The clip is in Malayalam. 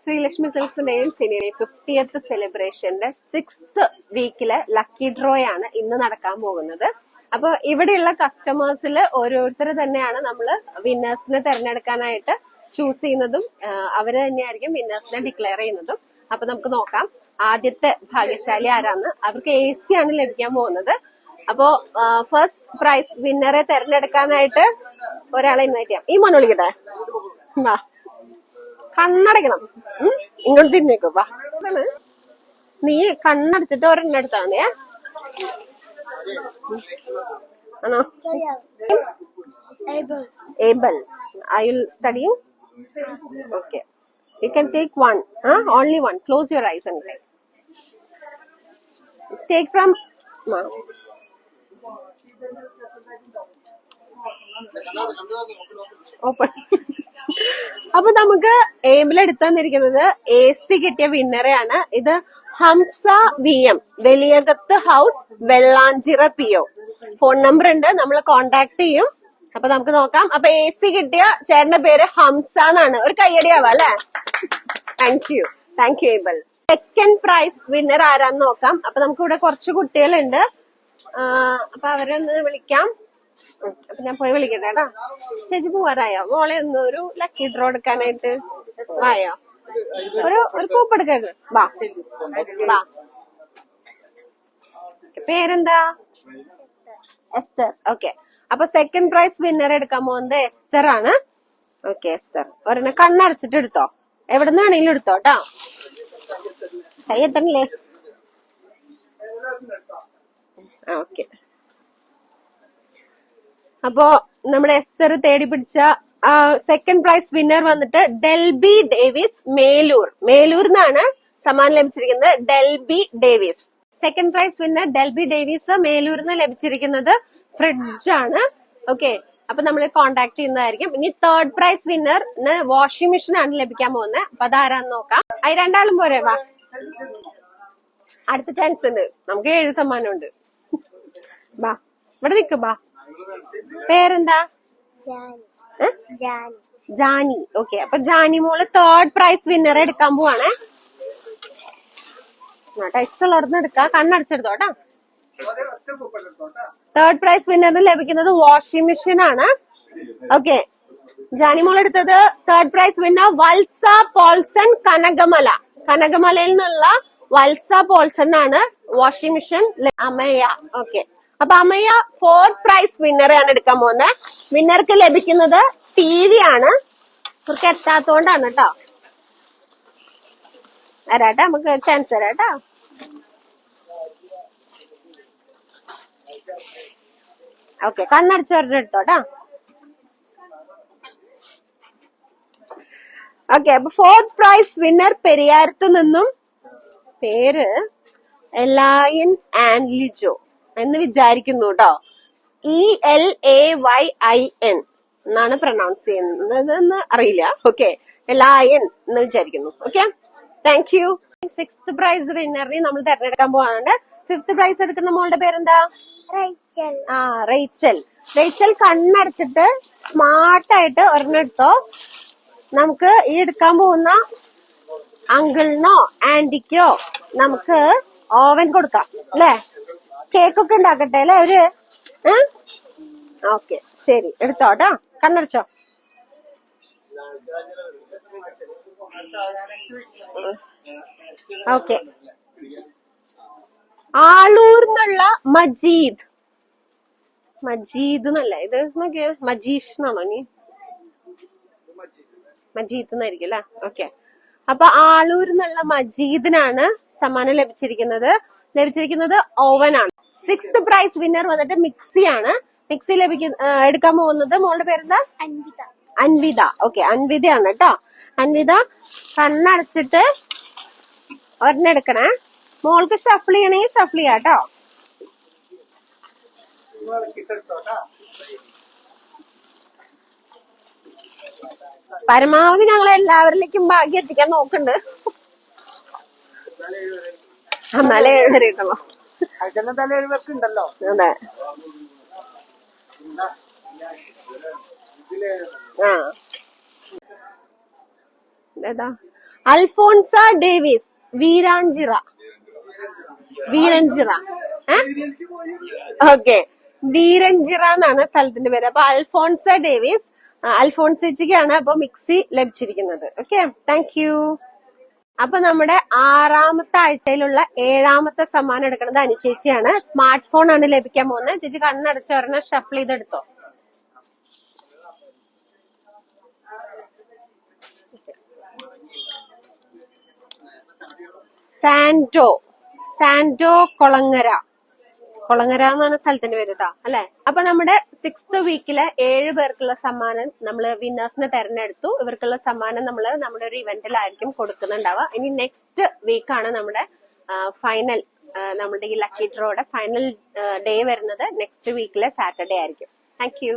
ശ്രീലക്ഷ്മി സിൽക്സിന്റെയും സിനിയുടെയും 50th സെലിബ്രേഷന്റെ 6th വീക്കിലെ ലക്കി ഡ്രോ ആണ് ഇന്ന് നടക്കാൻ പോകുന്നത്. അപ്പൊ ഇവിടെയുള്ള കസ്റ്റമേഴ്സിൽ ഓരോരുത്തർ തന്നെയാണ് നമ്മൾ വിന്നേഴ്സിനെ തെരഞ്ഞെടുക്കാനായിട്ട് ചൂസ് ചെയ്യുന്നതും അവര് തന്നെയായിരിക്കും വിന്നേഴ്സിനെ ഡിക്ലെയർ ചെയ്യുന്നതും. അപ്പൊ നമുക്ക് നോക്കാം ആദ്യത്തെ ഭാഗ്യശാലി ആരാന്ന്. അവർക്ക് AC ആണ് ലഭിക്കാൻ പോകുന്നത്. അപ്പോ ഫസ്റ്റ് പ്രൈസ് വിന്നറെ തെരഞ്ഞെടുക്കാനായിട്ട് ഒരാളെ ഇൻവൈറ്റ് ചെയ്യാം. ഈ മോനെ വിളിക്കട്ടെ, വാ. കണ്ണടയ്ക്കണം, ഇങ്ങോട്ട് തിരിഞ്ഞേക്കും. വാ, നീ കണ്ണടച്ചിട്ട് ഒരെണ്ണം എടുത്താ മതിയാ. ആണോ? Able. Are you studying? Okay. You can take one. Only one. Close your eyes and take. Take from. Open. അപ്പൊ നമുക്ക് ഏബിൾ എടുത്തു തന്നിരിക്കുന്നത് AC കിട്ടിയ വിന്നറെയാണ്. ഇത് Hamsa VM, Valiyakath house, Vellanchira PO. Phone number ഉണ്ട്, നമ്മൾ കോണ്ടാക്ട് ചെയ്യും. അപ്പൊ നമുക്ക് നോക്കാം. അപ്പൊ AC കിട്ടിയ ചേട്ടന്റെ പേര് ഹംസ എന്നാണ്. ഒരു കയ്യടിയാവാ അല്ലെ? Thank you able. Second prize winner ആരാന്ന് നോക്കാം. അപ്പൊ നമുക്ക് ഇവിടെ കുറച്ച് കുട്ടികളുണ്ട്. അപ്പൊ അവരെ ഒന്ന് വിളിക്കാം. അപ്പൊ ഞാൻ പോയി വിളിക്കട്ടെ കേട്ടാ. ചേച്ചി പോവാറായോ? മോളെ ഒന്ന് ഒരു ലക്കി ഡ്രോ എടുക്കാനായിട്ട് ആയോ? ഒരു കൂപ്പ് എടുക്കരുത്. വാ വാ. പേരെന്താ? എസ്തർ. ഓക്കെ. അപ്പൊ സെക്കൻഡ് പ്രൈസ് വിന്നർ എടുക്കാൻ പോകുന്നത് എസ്തർ ആണ്. ഓക്കെ എസ്തർ, ഒരെണ്ണം കണ്ണടച്ചിട്ട് എടുത്തോ. എവിടെ നിന്നാണെങ്കിലും എടുത്തോ കേട്ടാ. കൈ എത്തണില്ലേ? ഓക്കെ. അപ്പോ നമ്മുടെ എസ്തർ തേടി പിടിച്ച സെക്കൻഡ് പ്രൈസ് വിന്നർ വന്നിട്ട് ഡെൽബി ഡേവിസ്, മേലൂർ എന്നാണ് സമ്മാനം ലഭിച്ചിരിക്കുന്നത്. Delby Davis second prize winner. Delby Davis മേലൂരിന്ന് ലഭിച്ചിരിക്കുന്നത് ഫ്രിഡ്ജ് ആണ്. ഓക്കെ. അപ്പൊ നമ്മൾ കോണ്ടാക്ട് ചെയ്യുന്നതായിരിക്കും. ഇനി തേർഡ് പ്രൈസ് വിന്നറിന് വാഷിംഗ് മെഷീൻ ആണ് ലഭിക്കാൻ പോകുന്നത്. അപ്പൊ അതാരാന്ന് നോക്കാം. അത് രണ്ടാളും പോരെ? വാ, അടുത്ത ചാൻസ് ഉണ്ട്. നമുക്ക് 7 സമ്മാനം ഉണ്ട്. ബാ, ഇവിടെ നിക്ക്. ബാ, പേരെന്താ? ജാനി. ഓക്കെ. അപ്പൊ ജാനി മോള് തേർഡ് പ്രൈസ് വിന്നർ എടുക്കാൻ പോവാണേ. ഇഷ്ടമുള്ളവർന്ന് എടുക്കാം. കണ്ണടച്ചെടുത്തോട്ടാ. തേർഡ് പ്രൈസ് വിന്നറിന് ലഭിക്കുന്നത് വാഷിംഗ് മെഷീൻ ആണ്. ഓക്കെ. ജാനി മോൾ എടുത്തത് തേർഡ് പ്രൈസ് വിന്നർ വത്സ പോൾസൺ, കനകമലയിൽ നിന്നുള്ള വത്സ പോൾസൺ ആണ് വാഷിംഗ് മെഷീൻ. അമയ. ഓക്കെ. അപ്പൊ അമ്മയ്യ ഫോർത്ത് പ്രൈസ് വിന്നറെയാണ് എടുക്കാൻ പോകുന്നത്. വിന്നർക്ക് ലഭിക്കുന്നത് TV ആണ്. ഇവർക്ക് എത്താത്തോണ്ടാണ് കേട്ടോ. വരാട്ടെ, നമുക്ക് ചാൻസ് തരാട്ടോ. ഓക്കെ, കണ്ണടച്ചവരുടെ എടുത്തോട്ടാ. ഓക്കെ. അപ്പൊ ഫോർത്ത് പ്രൈസ് വിന്നർ പെരിയാരത്ത് നിന്നും പേര് എലായൻ ആൻഡ് ലിജോ എന്ന് വിചാരിക്കുന്നു കേട്ടോ. ELAYIN എന്നാണ് പ്രൊനൗൺസ് ചെയ്യുന്നതെന്ന് അറിയില്ല. ഓക്കെ, എലായൻ എന്ന് വിചാരിക്കുന്നു. Okay, thank you. Sixth prize വിന്നറിനെ നമ്മൾ തെരഞ്ഞെടുക്കാൻ പോകാനുണ്ട്. ഫിഫ്ത് പ്രൈസ് എടുക്കുന്ന മോളുടെ പേരെന്താ? റേച്ചൽ. കണ്ണടച്ചിട്ട് സ്മാർട്ടായിട്ട് ഒരെണ്ണം എടുത്തോ. നമുക്ക് ഈ എടുക്കാൻ പോകുന്ന അങ്കിളിനോ ആന്റിക്കോ നമുക്ക് ഓവൻ കൊടുക്കാം അല്ലേ? കേക്കൊക്കെ ഉണ്ടാക്കട്ടെ അല്ലെ അവര്? ഓക്കെ, ശരി, എടുത്തോട്ടോ. കണ്ണടച്ചോ. ഓക്കെ. ആളൂർന്നുള്ള മജീദ് എന്നല്ല, ഇത് നോക്കിയ മജീഷ് എന്നാണോ? നീ മജീദ് എന്നായിരിക്കും അല്ലെ? ഓക്കെ. അപ്പൊ ആളൂർന്നുള്ള മജീദിനാണ് സമ്മാനം ലഭിച്ചിരിക്കുന്നത് ഓവനാണ്. സിക്സ്ത് പ്രൈസ് വിന്നർ വന്നിട്ട് മിക്സിയാണ്. മിക്സി എടുക്കാൻ പോകുന്നത് മോളുടെ പേരെന്താ? അൻവിത. ഓക്കെ, അൻവിതയാണ് കേട്ടോ. അൻവിത കണ്ണടച്ചിട്ട് ഒരെണ്ണം എടുക്കണേ. മോൾക്ക് ഷഫിൾ ചെയ്യണമെങ്കിൽ ഷഫിൾ ചെയ്യാട്ടോ. പരമാവധി ഞങ്ങൾ എല്ലാവരിലേക്കും ഭാഗ്യം എത്തിക്കാൻ നോക്കുന്നുണ്ട്. എന്നാലേ 7 വരെ കിട്ടണോ? അതെ. ഏതാ അൽഫോൺസ ഡേവിസ് വീരാഞ്ചിറ. വീരഞ്ചിറ. ഓക്കെ, വീരഞ്ചിറ എന്നാണ് സ്ഥലത്തിന്റെ പേര്. അപ്പൊ അൽഫോൺസ ഡേവിസ്, അൽഫോൺസേച്ചിക്കാണ് അപ്പൊ മിക്സി ലഭിച്ചിരിക്കുന്നത്. Okay, thank U. അപ്പൊ നമ്മുടെ 6ാമത്തെ ആഴ്ചയിലുള്ള 7ാമത്തെ സമ്മാനം എടുക്കുന്നത് അനുചേച്ചിയാണ്. സ്മാർട്ട് ഫോൺ ആണ് ലഭിക്കാൻ പോകുന്നത്. ചേച്ചി കണ്ണടച്ച് ഒരെണ്ണം ഷഫിൾ ചെയ്തെടുത്തോ. സാന്റോ കൊളങ്ങര എന്നാണ് സ്ഥലത്തിന്റെ പേര് കേട്ടോ, അല്ലെ? അപ്പൊ നമ്മുടെ 6th വീക്കിലെ 7 പേർക്കുള്ള സമ്മാനം നമ്മൾ വിന്നേഴ്സിനെ തെരഞ്ഞെടുത്തു. ഇവർക്കുള്ള സമ്മാനം നമ്മൾ നമ്മുടെ ഒരു ഇവന്റിലായിരിക്കും കൊടുക്കുന്നുണ്ടാവുക. ഇനി നെക്സ്റ്റ് വീക്കാണ് നമ്മുടെ ഫൈനൽ, നമ്മുടെ ഈ ലക്കി ഡ്രോയുടെ ഫൈനൽ ഡേ വരുന്നത് നെക്സ്റ്റ് വീക്കിലെ സാറ്റർഡേ ആയിരിക്കും. Thank you.